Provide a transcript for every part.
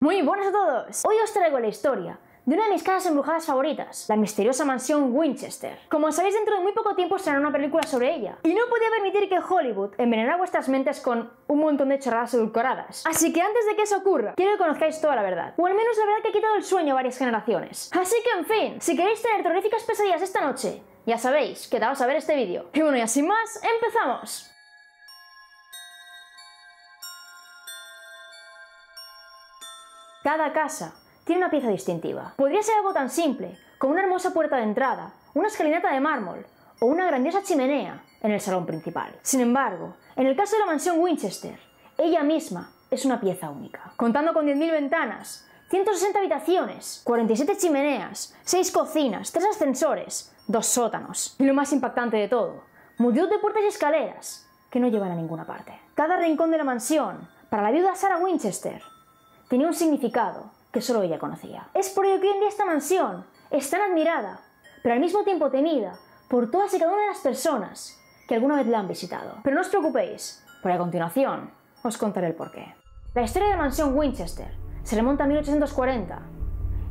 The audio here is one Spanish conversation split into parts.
Muy buenas a todos. Hoy os traigo la historia de una de mis casas embrujadas favoritas, la misteriosa mansión Winchester. Como sabéis, dentro de muy poco tiempo estrenará una película sobre ella, y no podía permitir que Hollywood envenenara vuestras mentes con un montón de chorradas edulcoradas. Así que antes de que eso ocurra, quiero que conozcáis toda la verdad, o al menos la verdad que ha quitado el sueño a varias generaciones. Así que, en fin, si queréis tener terroríficas pesadillas esta noche, ya sabéis, quedaos a ver este vídeo. Y bueno, y sin más, ¡empezamos! Cada casa tiene una pieza distintiva. Podría ser algo tan simple como una hermosa puerta de entrada, una escalinata de mármol o una grandiosa chimenea en el salón principal. Sin embargo, en el caso de la mansión Winchester, ella misma es una pieza única. Contando con 10.000 ventanas, 160 habitaciones, 47 chimeneas, 6 cocinas, 3 ascensores, 2 sótanos y lo más impactante de todo, multitud de puertas y escaleras que no llevan a ninguna parte. Cada rincón de la mansión, para la viuda Sarah Winchester, tenía un significado que solo ella conocía. Es por ello que hoy en día esta mansión es tan admirada, pero al mismo tiempo temida por todas y cada una de las personas que alguna vez la han visitado. Pero no os preocupéis, porque a continuación os contaré el porqué. La historia de la mansión Winchester se remonta a 1840,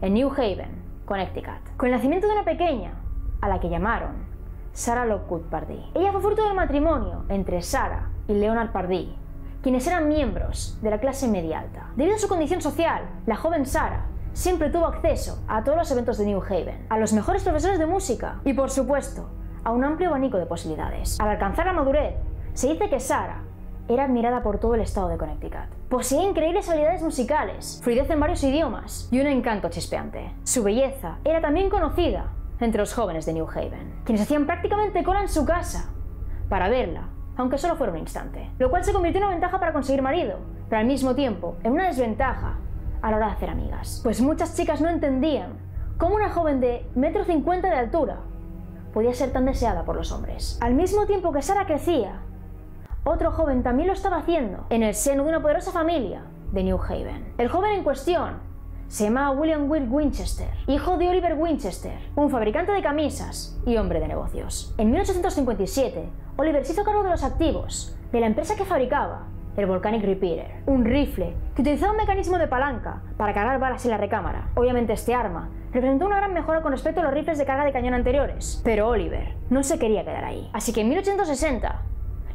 en New Haven, Connecticut, con el nacimiento de una pequeña, a la que llamaron Sarah Lockwood Pardee. Ella fue fruto del matrimonio entre Sarah y Leonard Pardee, quienes eran miembros de la clase media alta. Debido a su condición social, la joven Sarah siempre tuvo acceso a todos los eventos de New Haven, a los mejores profesores de música y, por supuesto, a un amplio abanico de posibilidades. Al alcanzar la madurez, se dice que Sarah era admirada por todo el estado de Connecticut. Poseía increíbles habilidades musicales, fluidez en varios idiomas y un encanto chispeante. Su belleza era también conocida entre los jóvenes de New Haven, quienes hacían prácticamente cola en su casa para verla, aunque solo fuera un instante, lo cual se convirtió en una ventaja para conseguir marido, pero al mismo tiempo en una desventaja a la hora de hacer amigas, pues muchas chicas no entendían cómo una joven de 1,50 m de altura podía ser tan deseada por los hombres. Al mismo tiempo que Sarah crecía, otro joven también lo estaba haciendo en el seno de una poderosa familia de New Haven. El joven en cuestión se llamaba William Will Winchester, hijo de Oliver Winchester, un fabricante de camisas y hombre de negocios. En 1857, Oliver se hizo cargo de los activos de la empresa que fabricaba el Volcanic Repeater, un rifle que utilizaba un mecanismo de palanca para cargar balas en la recámara. Obviamente este arma representó una gran mejora con respecto a los rifles de carga de cañón anteriores, pero Oliver no se quería quedar ahí. Así que en 1860,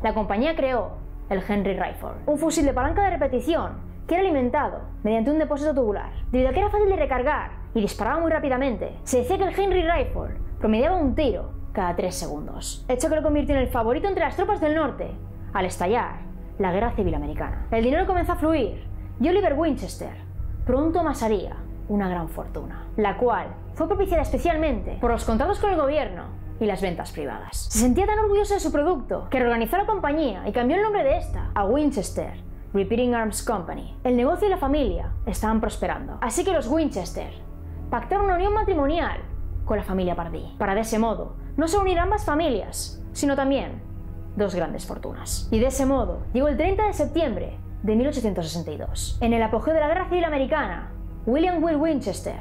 la compañía creó el Henry Rifle, un fusil de palanca de repetición que era alimentado mediante un depósito tubular. Debido a que era fácil de recargar y disparaba muy rápidamente, se decía que el Henry Rifle promediaba un tiro cada 3 segundos, hecho que lo convirtió en el favorito entre las tropas del norte al estallar la Guerra Civil Americana. El dinero comenzó a fluir y Oliver Winchester pronto amasaría una gran fortuna, la cual fue propiciada especialmente por los contratos con el gobierno y las ventas privadas. Se sentía tan orgulloso de su producto que reorganizó la compañía y cambió el nombre de esta a Winchester Repeating Arms Company. El negocio y la familia estaban prosperando, así que los Winchester pactaron una unión matrimonial con la familia Pardee, para de ese modo no solo unir ambas familias, sino también dos grandes fortunas. Y de ese modo llegó el 30 de septiembre de 1862. En el apogeo de la Guerra Civil Americana, William Will Winchester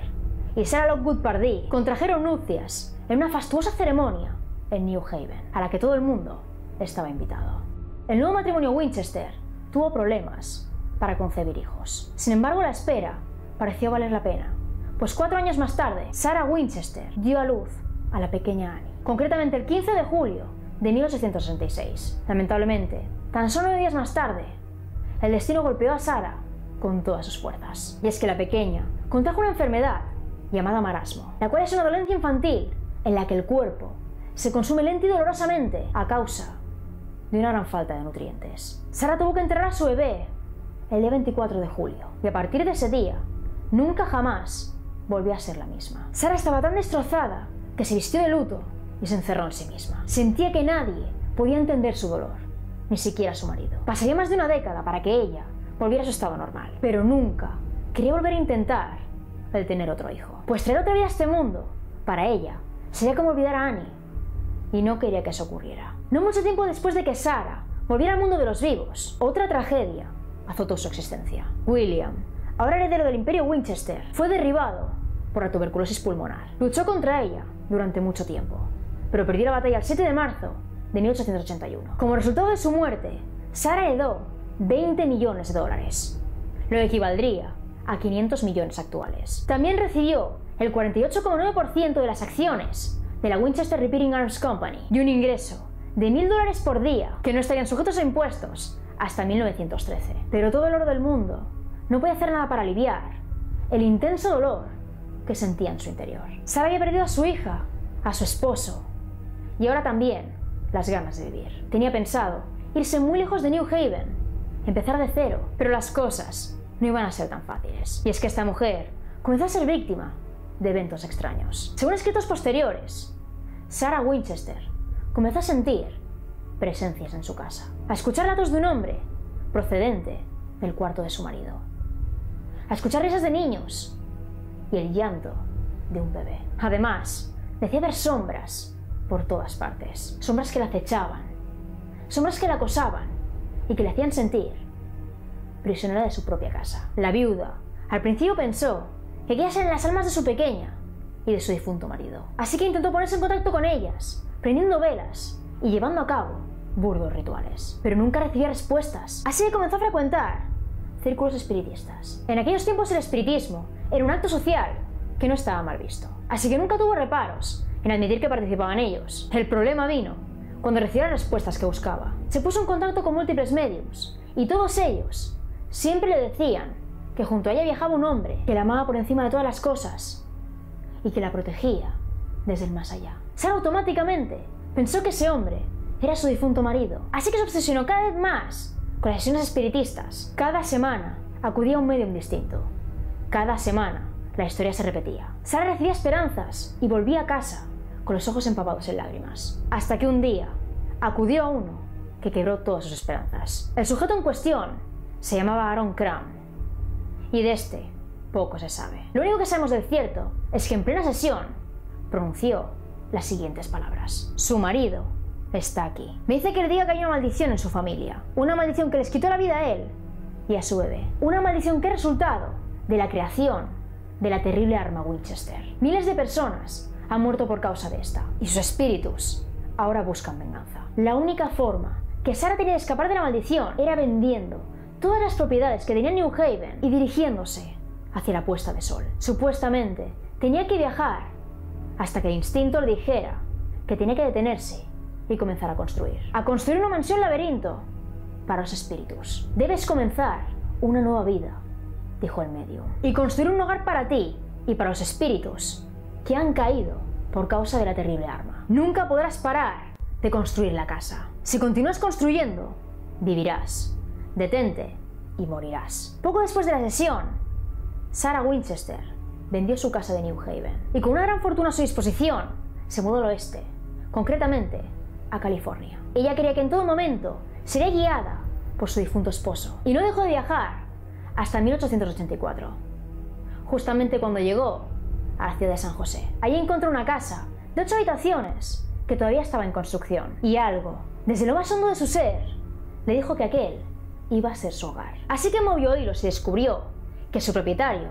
y Sarah Lockwood Pardee contrajeron nupcias en una fastuosa ceremonia en New Haven, a la que todo el mundo estaba invitado. El nuevo matrimonio Winchester tuvo problemas para concebir hijos. Sin embargo, la espera pareció valer la pena, pues 4 años más tarde, Sarah Winchester dio a luz a la pequeña Annie, concretamente el 15 de julio de 1866. Lamentablemente, tan solo 9 días más tarde, el destino golpeó a Sarah con todas sus fuerzas. Y es que la pequeña contrajo una enfermedad llamada marasmo, la cual es una dolencia infantil en la que el cuerpo se consume lenta y dolorosamente a causa de una gran falta de nutrientes. Sarah tuvo que enterrar a su bebé el día 24 de julio, y a partir de ese día, nunca jamás volvió a ser la misma. Sarah estaba tan destrozada que se vistió de luto y se encerró en sí misma. Sentía que nadie podía entender su dolor, ni siquiera su marido. Pasaría más de una década para que ella volviera a su estado normal, pero nunca quería volver a intentar el tener otro hijo, pues traer otra vida a este mundo, para ella, sería como olvidar a Annie, y no quería que eso ocurriera. No mucho tiempo después de que Sarah volviera al mundo de los vivos, otra tragedia azotó su existencia. William, ahora heredero del imperio Winchester, fue derribado por la tuberculosis pulmonar. Luchó contra ella durante mucho tiempo, pero perdió la batalla el 7 de marzo de 1881. Como resultado de su muerte, Sarah heredó $20 millones, lo que equivaldría a 500 millones actuales. También recibió el 48,9% de las acciones de la Winchester Repeating Arms Company y un ingreso de $1000 por día que no estarían sujetos a impuestos hasta 1913. Pero todo el oro del mundo no podía hacer nada para aliviar el intenso dolor que sentía en su interior. Sarah había perdido a su hija, a su esposo y ahora también las ganas de vivir. Tenía pensado irse muy lejos de New Haven, empezar de cero, pero las cosas no iban a ser tan fáciles. Y es que esta mujer comenzó a ser víctima de eventos extraños. Según escritos posteriores, Sarah Winchester comenzó a sentir presencias en su casa, a escuchar latos de un hombre procedente del cuarto de su marido, a escuchar risas de niños y el llanto de un bebé. Además, decía ver sombras por todas partes, sombras que la acechaban, sombras que la acosaban y que le hacían sentir prisionera de su propia casa. La viuda al principio pensó que aquellas eran las almas de su pequeña y de su difunto marido, así que intentó ponerse en contacto con ellas, prendiendo velas y llevando a cabo burdos rituales, pero nunca recibía respuestas, así que comenzó a frecuentar círculos espiritistas. En aquellos tiempos el espiritismo era un acto social que no estaba mal visto, así que nunca tuvo reparos en admitir que participaba en ellos. El problema vino cuando recibió las respuestas que buscaba. Se puso en contacto con múltiples mediums y todos ellos siempre le decían que junto a ella viajaba un hombre que la amaba por encima de todas las cosas y que la protegía desde el más allá. Sarah automáticamente pensó que ese hombre era su difunto marido, así que se obsesionó cada vez más con las sesiones espiritistas. Cada semana acudía a un medium distinto. Cada semana la historia se repetía. Sarah recibía esperanzas y volvía a casa con los ojos empapados en lágrimas, hasta que un día acudió a uno que quebró todas sus esperanzas. El sujeto en cuestión se llamaba Aaron Cram, y de este poco se sabe. Lo único que sabemos del cierto es que en plena sesión pronunció las siguientes palabras: su marido está aquí. Me dice que le diga que hay una maldición en su familia, una maldición que les quitó la vida a él y a su bebé, una maldición que es resultado de la creación de la terrible arma Winchester. Miles de personas han muerto por causa de esta, y sus espíritus ahora buscan venganza. La única forma que Sarah tenía de escapar de la maldición era vendiendo todas las propiedades que tenía en New Haven y dirigiéndose hacia la puesta de sol. Supuestamente tenía que viajar hasta que el instinto le dijera que tenía que detenerse y comenzar a construir una mansión laberinto para los espíritus. Debes comenzar una nueva vida, dijo el medium, y construir un hogar para ti y para los espíritus que han caído por causa de la terrible arma. Nunca podrás parar de construir la casa. Si continúas construyendo, vivirás. Detente y morirás. Poco después de la sesión, Sarah Winchester vendió su casa de New Haven y con una gran fortuna a su disposición se mudó al oeste, concretamente a California. Ella quería que en todo momento sería guiada por su difunto esposo y no dejó de viajar hasta 1884, justamente cuando llegó a la ciudad de San José. Allí encontró una casa de 8 habitaciones que todavía estaba en construcción, y algo, desde lo más hondo de su ser, le dijo que aquel iba a ser su hogar. Así que movió hilos y descubrió que su propietario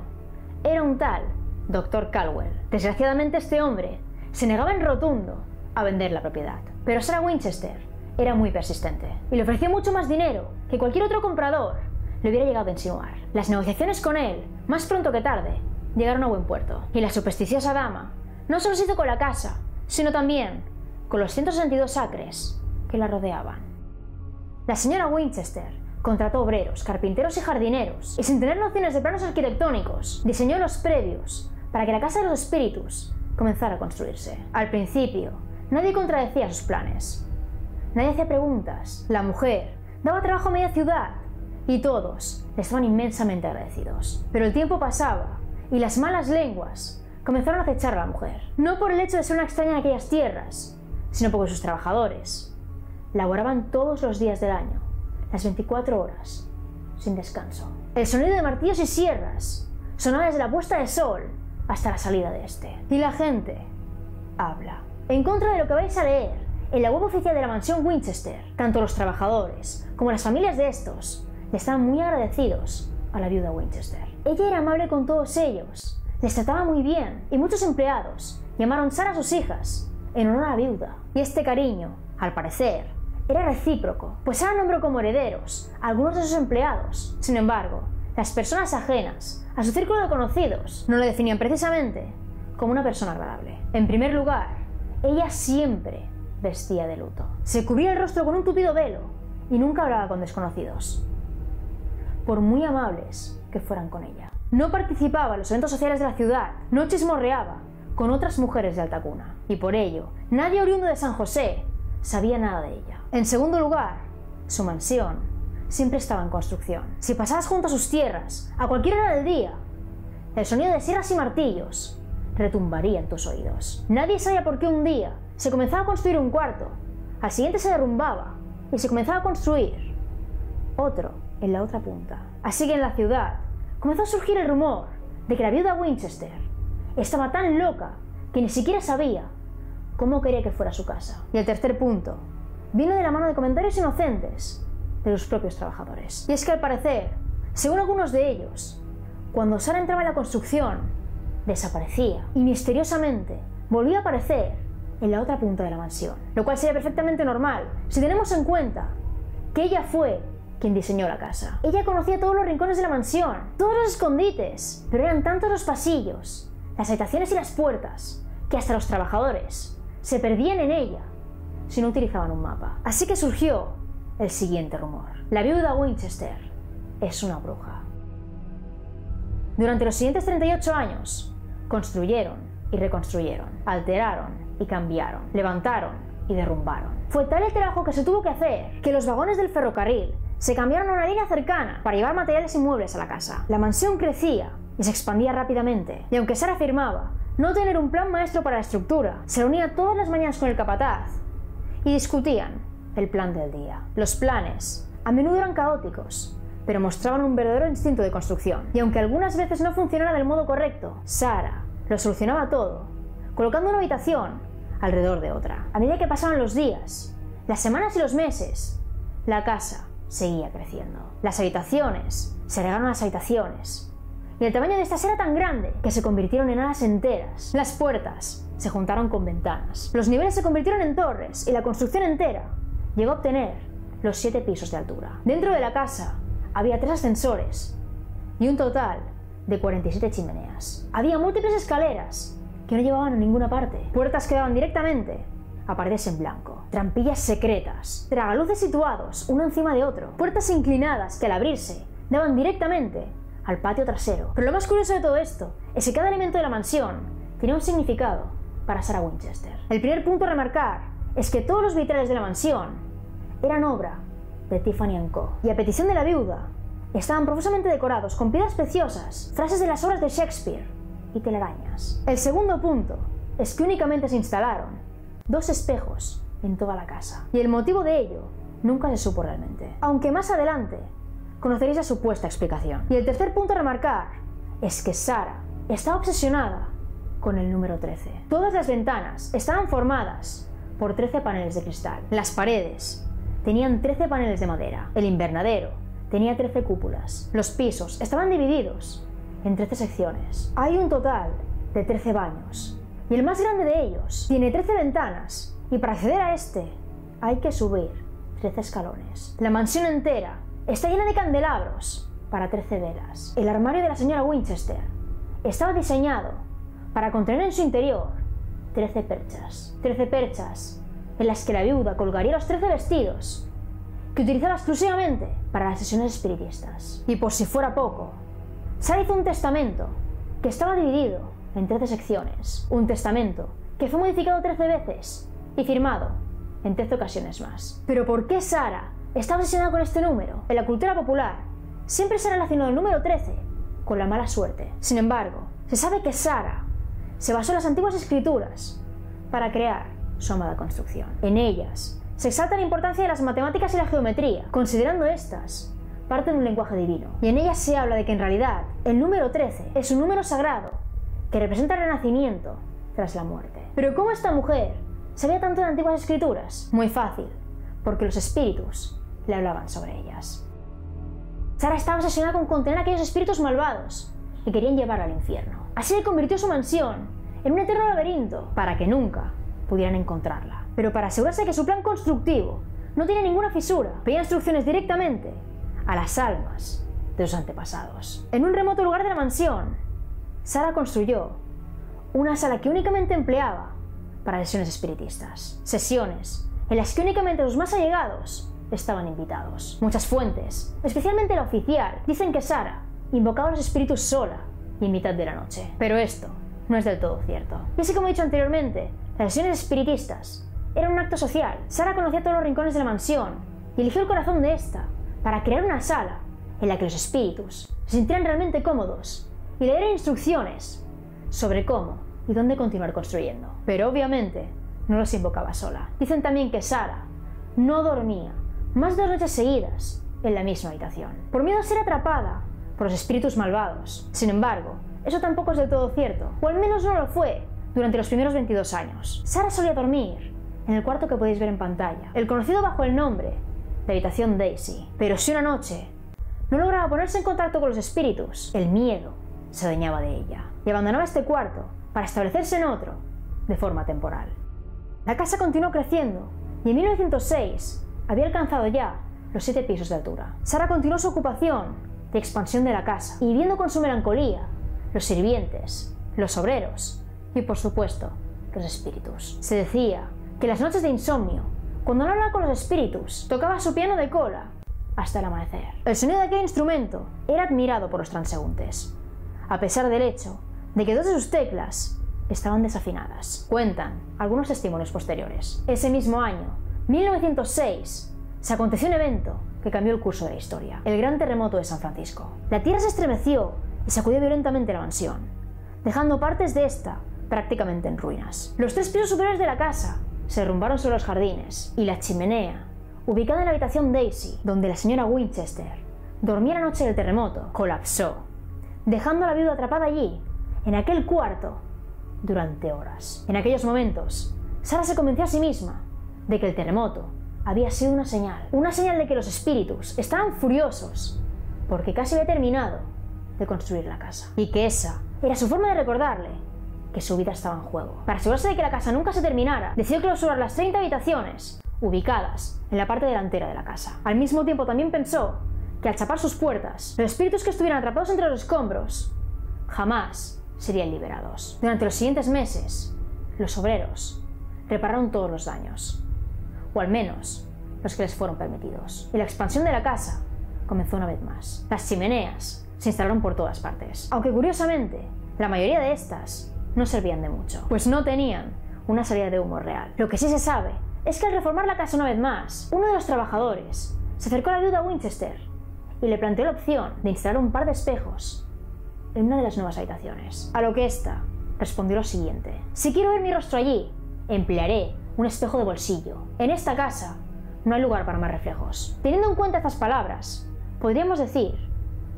era un tal Dr. Caldwell. Desgraciadamente este hombre se negaba en rotundo a vender la propiedad, pero Sarah Winchester era muy persistente y le ofreció mucho más dinero que cualquier otro comprador le hubiera llegado a insinuar. Las negociaciones con él, más pronto que tarde, llegaron a buen puerto, y la supersticiosa dama no solo se hizo con la casa, sino también con los 162 acres que la rodeaban. La señora Winchester contrató obreros, carpinteros y jardineros, y sin tener nociones de planos arquitectónicos, diseñó los previos para que la casa de los espíritus comenzara a construirse. Al principio, nadie contradecía sus planes. Nadie hacía preguntas. La mujer daba trabajo a media ciudad y todos le estaban inmensamente agradecidos. Pero el tiempo pasaba y las malas lenguas comenzaron a acechar a la mujer. No por el hecho de ser una extraña en aquellas tierras, sino porque sus trabajadores laboraban todos los días del año, las 24 horas, sin descanso. El sonido de martillos y sierras sonaba desde la puesta de sol hasta la salida de este. Y la gente habla. En contra de lo que vais a leer en la web oficial de la mansión Winchester, tanto los trabajadores como las familias de estos le estaban muy agradecidos a la viuda Winchester. Ella era amable con todos ellos, les trataba muy bien, y muchos empleados llamaron Sarah a sus hijas en honor a la viuda. Y este cariño, al parecer, era recíproco, pues Sarah nombró como herederos a algunos de sus empleados. Sin embargo, las personas ajenas a su círculo de conocidos no la definían precisamente como una persona agradable. En primer lugar, ella siempre vestía de luto. Se cubría el rostro con un tupido velo y nunca hablaba con desconocidos, por muy amables que fueran con ella. No participaba en los eventos sociales de la ciudad, no chismorreaba con otras mujeres de alta cuna, y por ello nadie oriundo de San José sabía nada de ella. En segundo lugar, su mansión siempre estaba en construcción. Si pasabas junto a sus tierras, a cualquier hora del día, el sonido de sierras y martillos retumbaría en tus oídos. Nadie sabía por qué un día se comenzaba a construir un cuarto, al siguiente se derrumbaba y se comenzaba a construir otro en la otra punta. Así que en la ciudad comenzó a surgir el rumor de que la viuda Winchester estaba tan loca que ni siquiera sabía cómo quería que fuera su casa. Y el tercer punto vino de la mano de comentarios inocentes de los propios trabajadores. Y es que al parecer, según algunos de ellos, cuando Sarah entraba en la construcción, desaparecía y misteriosamente volvía a aparecer en la otra punta de la mansión. Lo cual sería perfectamente normal si tenemos en cuenta que ella fue quien diseñó la casa. Ella conocía todos los rincones de la mansión, todos los escondites, pero eran tantos los pasillos, las habitaciones y las puertas, que hasta los trabajadores se perdían en ella si no utilizaban un mapa. Así que surgió el siguiente rumor: la viuda Winchester es una bruja. Durante los siguientes 38 años, construyeron y reconstruyeron, alteraron y cambiaron, levantaron y derrumbaron. Fue tal el trabajo que se tuvo que hacer que los vagones del ferrocarril se cambiaron a una línea cercana para llevar materiales y muebles a la casa. La mansión crecía y se expandía rápidamente, y aunque Sarah afirmaba no tener un plan maestro para la estructura, se reunía todas las mañanas con el capataz y discutían el plan del día. Los planes a menudo eran caóticos, pero mostraban un verdadero instinto de construcción. Y aunque algunas veces no funcionara del modo correcto, Sarah lo solucionaba todo, colocando una habitación alrededor de otra. A medida que pasaban los días, las semanas y los meses, la casa seguía creciendo. Las habitaciones se agregaron a las habitaciones, y el tamaño de estas era tan grande que se convirtieron en alas enteras. Las puertas se juntaron con ventanas, los niveles se convirtieron en torres, y la construcción entera llegó a obtener los 7 pisos de altura. Dentro de la casa había 3 ascensores y un total de 47 chimeneas. Había múltiples escaleras que no llevaban a ninguna parte, puertas que daban directamente a paredes en blanco, trampillas secretas, tragaluces situados uno encima de otro, puertas inclinadas que al abrirse daban directamente al patio trasero. Pero lo más curioso de todo esto es que cada elemento de la mansión tenía un significado para Sarah Winchester. El primer punto a remarcar es que todos los vitrales de la mansión eran obra de Tiffany & Co. Y a petición de la viuda estaban profusamente decorados con piedras preciosas, frases de las obras de Shakespeare y telarañas. El segundo punto es que únicamente se instalaron 2 espejos en toda la casa, y el motivo de ello nunca se supo realmente, aunque más adelante conoceréis la supuesta explicación. Y el tercer punto a remarcar es que Sarah estaba obsesionada con el número 13. Todas las ventanas estaban formadas por 13 paneles de cristal. Las paredes tenían 13 paneles de madera. El invernadero tenía 13 cúpulas. Los pisos estaban divididos en 13 secciones. Hay un total de 13 baños, y el más grande de ellos tiene 13 ventanas, y para acceder a este hay que subir 13 escalones. La mansión entera está llena de candelabros para 13 velas. El armario de la señora Winchester estaba diseñado para contener en su interior 13 perchas. 13 perchas en las que la viuda colgaría los 13 vestidos que utilizaba exclusivamente para las sesiones espiritistas. Y por si fuera poco, Sarah hizo un testamento que estaba dividido en 13 secciones. Un testamento que fue modificado 13 veces y firmado en 13 ocasiones más. Pero ¿por qué Sarah estaba obsesionada con este número? En la cultura popular siempre se relacionó el número 13 con la mala suerte. Sin embargo, se sabe que Sarah se basó en las antiguas escrituras para crear su amada construcción. En ellas se exalta la importancia de las matemáticas y la geometría, considerando estas parte de un lenguaje divino. Y en ellas se habla de que en realidad el número 13 es un número sagrado que representa el renacimiento tras la muerte. Pero ¿cómo esta mujer sabía tanto de antiguas escrituras? Muy fácil, porque los espíritus le hablaban sobre ellas. Sarah estaba obsesionada con contener a aquellos espíritus malvados que querían llevarla al infierno. Así que convirtió su mansión en un eterno laberinto para que nunca pudieran encontrarla. Pero para asegurarse que su plan constructivo no tenía ninguna fisura, pedía instrucciones directamente a las almas de sus antepasados. En un remoto lugar de la mansión, Sarah construyó una sala que únicamente empleaba para sesiones espiritistas. Sesiones en las que únicamente los más allegados estaban invitados. Muchas fuentes, especialmente la oficial, dicen que Sarah invocaba a los espíritus sola y en mitad de la noche. Pero esto no es del todo cierto. Y así como he dicho anteriormente, las sesiones espiritistas eran un acto social. Sarah conocía todos los rincones de la mansión y eligió el corazón de esta para crear una sala en la que los espíritus se sintieran realmente cómodos y le dieran instrucciones sobre cómo y dónde continuar construyendo. Pero obviamente no los invocaba sola. Dicen también que Sarah no dormía más de 2 noches seguidas en la misma habitación, por miedo a ser atrapada por los espíritus malvados. Sin embargo, eso tampoco es del todo cierto, o al menos no lo fue durante los primeros 22 años. Sarah solía dormir en el cuarto que podéis ver en pantalla, el conocido bajo el nombre de habitación Daisy. Pero si una noche no lograba ponerse en contacto con los espíritus, el miedo se adueñaba de ella y abandonaba este cuarto para establecerse en otro de forma temporal. La casa continuó creciendo y en 1906 había alcanzado ya los 7 pisos de altura. Sarah continuó su ocupación de expansión de la casa y viendo con su melancolía los sirvientes, los obreros y por supuesto los espíritus. Se decía que las noches de insomnio, cuando no hablaba con los espíritus, tocaba su piano de cola hasta el amanecer. El sonido de aquel instrumento era admirado por los transeúntes, a pesar del hecho de que 2 de sus teclas estaban desafinadas. Cuentan algunos testimonios posteriores. Ese mismo año, 1906, se aconteció un evento que cambió el curso de la historia: el gran terremoto de San Francisco. La tierra se estremeció y sacudió violentamente la mansión, dejando partes de esta prácticamente en ruinas. Los 3 pisos superiores de la casa se derrumbaron sobre los jardines y la chimenea, ubicada en la habitación Daisy, donde la señora Winchester dormía la noche del terremoto, colapsó, dejando a la viuda atrapada allí, en aquel cuarto, durante horas. En aquellos momentos, Sarah se convenció a sí misma de que el terremoto había sido una señal de que los espíritus estaban furiosos porque casi había terminado de construir la casa, y que esa era su forma de recordarle que su vida estaba en juego. Para asegurarse de que la casa nunca se terminara, decidió clausurar las 30 habitaciones ubicadas en la parte delantera de la casa. Al mismo tiempo también pensó que al chapar sus puertas, los espíritus que estuvieran atrapados entre los escombros jamás serían liberados. Durante los siguientes meses, los obreros repararon todos los daños, o al menos los que les fueron permitidos, y la expansión de la casa comenzó una vez más. Las chimeneas se instalaron por todas partes, aunque curiosamente la mayoría de estas no servían de mucho, pues no tenían una salida de humo real. Lo que sí se sabe es que al reformar la casa una vez más, uno de los trabajadores se acercó a la viuda Winchester y le planteó la opción de instalar un par de espejos en una de las nuevas habitaciones, a lo que ésta respondió lo siguiente: si quiero ver mi rostro allí, emplearé un espejo de bolsillo. En esta casa no hay lugar para más reflejos. Teniendo en cuenta estas palabras, podríamos decir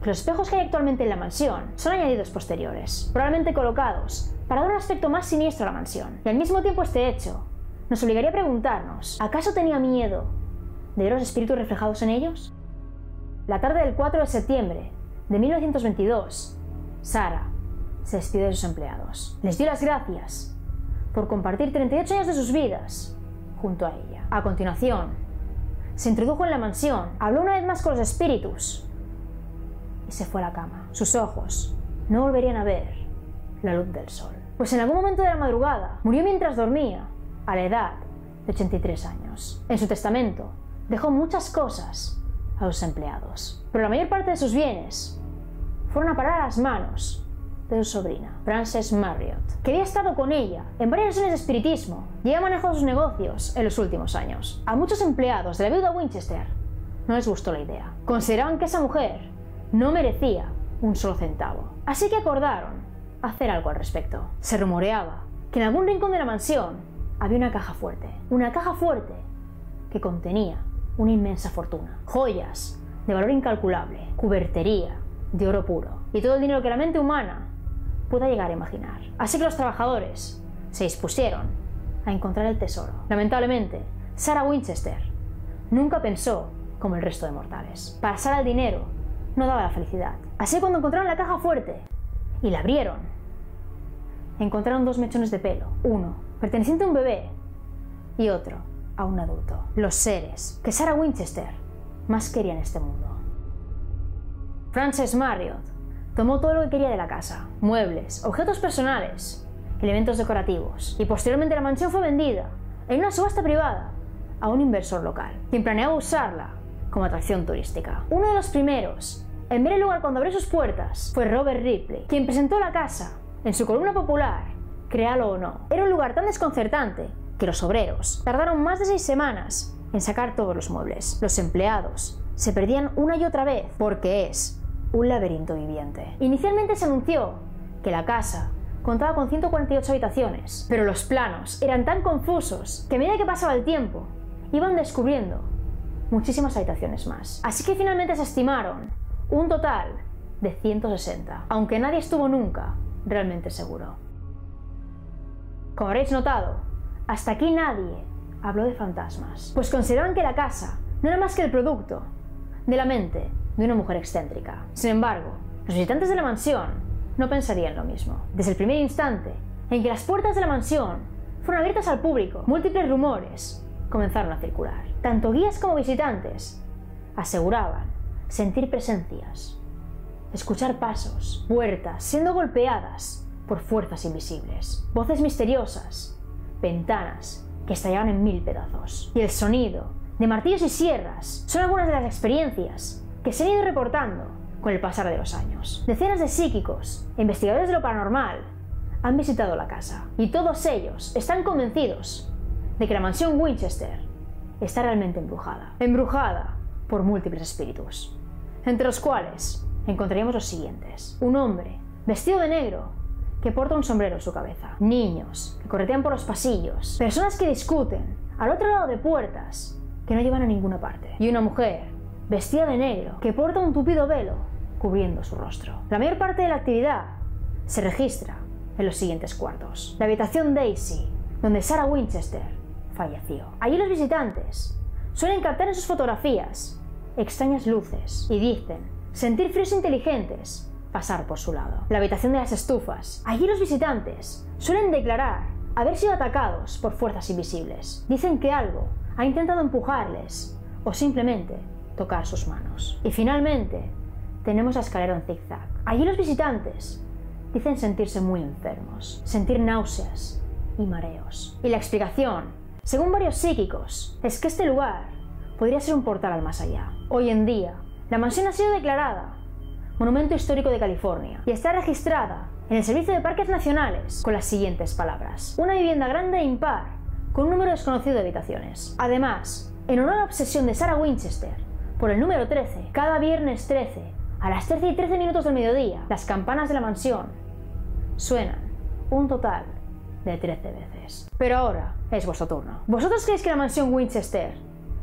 que los espejos que hay actualmente en la mansión son añadidos posteriores, probablemente colocados para dar un aspecto más siniestro a la mansión. Y al mismo tiempo este hecho nos obligaría a preguntarnos: ¿acaso tenía miedo de ver los espíritus reflejados en ellos? La tarde del 4 de septiembre de 1922, Sarah se despidió de sus empleados. Les dio las gracias por compartir 38 años de sus vidas junto a ella. A continuación, se introdujo en la mansión, habló una vez más con los espíritus y se fue a la cama. Sus ojos no volverían a ver la luz del sol, pues en algún momento de la madrugada murió mientras dormía, a la edad de 83 años. En su testamento dejó muchas cosas a sus empleados, pero la mayor parte de sus bienes fueron a parar a las manos de su sobrina, Frances Marriott, que había estado con ella en varias sesiones de espiritismo y había manejado sus negocios en los últimos años. A muchos empleados de la viuda Winchester no les gustó la idea. Consideraban que esa mujer no merecía un solo centavo, así que acordaron hacer algo al respecto. Se rumoreaba que en algún rincón de la mansión había una caja fuerte que contenía una inmensa fortuna, joyas de valor incalculable, cubertería de oro puro y todo el dinero que la mente humana pueda llegar a imaginar. Así que los trabajadores se dispusieron a encontrar el tesoro. Lamentablemente, Sarah Winchester nunca pensó como el resto de mortales. Para Sarah el dinero no daba la felicidad. Así que cuando encontraron la caja fuerte y la abrieron, encontraron 2 mechones de pelo, uno perteneciente a un bebé y otro a un adulto. Los seres que Sarah Winchester más quería en este mundo. Frances Marriott tomó todo lo que quería de la casa: muebles, objetos personales, elementos decorativos, y posteriormente la mansión fue vendida en una subasta privada a un inversor local, quien planeaba usarla como atracción turística. Uno de los primeros en ver el lugar cuando abrió sus puertas fue Robert Ripley, quien presentó la casa en su columna popular Créalo o no. Era un lugar tan desconcertante que los obreros tardaron más de 6 semanas en sacar todos los muebles. Los empleados se perdían una y otra vez porque es un laberinto viviente. Inicialmente se anunció que la casa contaba con 148 habitaciones, pero los planos eran tan confusos que a medida que pasaba el tiempo iban descubriendo muchísimas habitaciones más. Así que finalmente se estimaron un total de 160, aunque nadie estuvo nunca realmente seguro. Como habréis notado, hasta aquí nadie habló de fantasmas, pues consideraban que la casa no era más que el producto de la mente de una mujer excéntrica. Sin embargo, los visitantes de la mansión no pensarían lo mismo. Desde el primer instante en que las puertas de la mansión fueron abiertas al público, múltiples rumores comenzaron a circular. Tanto guías como visitantes aseguraban sentir presencias, escuchar pasos, puertas siendo golpeadas por fuerzas invisibles, voces misteriosas, ventanas que estallaban en 1000 pedazos, y el sonido de martillos y sierras son algunas de las experiencias que se han ido reportando con el pasar de los años. Decenas de psíquicos e investigadores de lo paranormal han visitado la casa, y todos ellos están convencidos de que la mansión Winchester está realmente embrujada por múltiples espíritus, entre los cuales encontraríamos los siguientes: un hombre vestido de negro que porta un sombrero en su cabeza, niños que corretean por los pasillos, personas que discuten al otro lado de puertas que no llevan a ninguna parte, y una mujer vestida de negro que porta un tupido velo cubriendo su rostro. La mayor parte de la actividad se registra en los siguientes cuartos: la habitación Daisy, donde Sarah Winchester falleció. Allí los visitantes suelen captar en sus fotografías extrañas luces y dicen sentir fríos inteligentes pasar por su lado. La habitación de las estufas. Allí los visitantes suelen declarar haber sido atacados por fuerzas invisibles. Dicen que algo ha intentado empujarles o simplemente tocar sus manos. Y finalmente tenemos la escalera en zigzag. Allí los visitantes dicen sentirse muy enfermos, sentir náuseas y mareos. Y la explicación, según varios psíquicos, es que este lugar podría ser un portal al más allá. Hoy en día, la mansión ha sido declarada Monumento Histórico de California y está registrada en el Servicio de Parques Nacionales con las siguientes palabras: una vivienda grande e impar con un número desconocido de habitaciones. Además, en honor a la obsesión de Sarah Winchester por el número 13, cada viernes 13 a las 13:13 del mediodía, las campanas de la mansión suenan un total de 13 veces. Pero ahora es vuestro turno. ¿Vosotros creéis que la mansión Winchester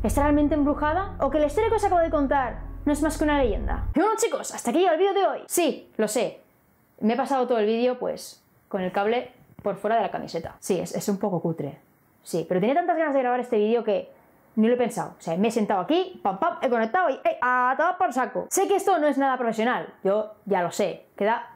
está realmente embrujada o que la historia que os acabo de contar no es más que una leyenda? Y bueno, chicos, hasta aquí llega el vídeo de hoy. Sí, lo sé, me he pasado todo el vídeo pues con el cable por fuera de la camiseta. Sí, es un poco cutre. Sí, pero tenía tantas ganas de grabar este vídeo que ni lo he pensado. O sea, me he sentado aquí, pam pam, he conectado y a tomar por saco. Sé que esto no es nada profesional, yo ya lo sé, queda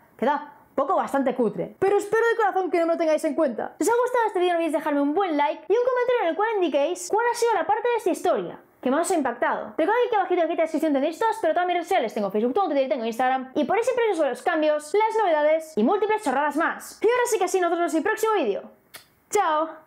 poco bastante cutre, pero espero de corazón que no me lo tengáis en cuenta. Si os ha gustado este vídeo no olvidéis dejarme un buen like y un comentario en el cual indiquéis cuál ha sido la parte de esta historia que más os ha impactado. Recordad que aquí abajito en la descripción tenéis todas, pero todas mis redes sociales: tengo Facebook, Twitter, tengo Instagram, y por ahí siempre os subo los cambios, las novedades y múltiples chorradas más. Y ahora sí que sí, nos vemos en el próximo vídeo. ¡Chao!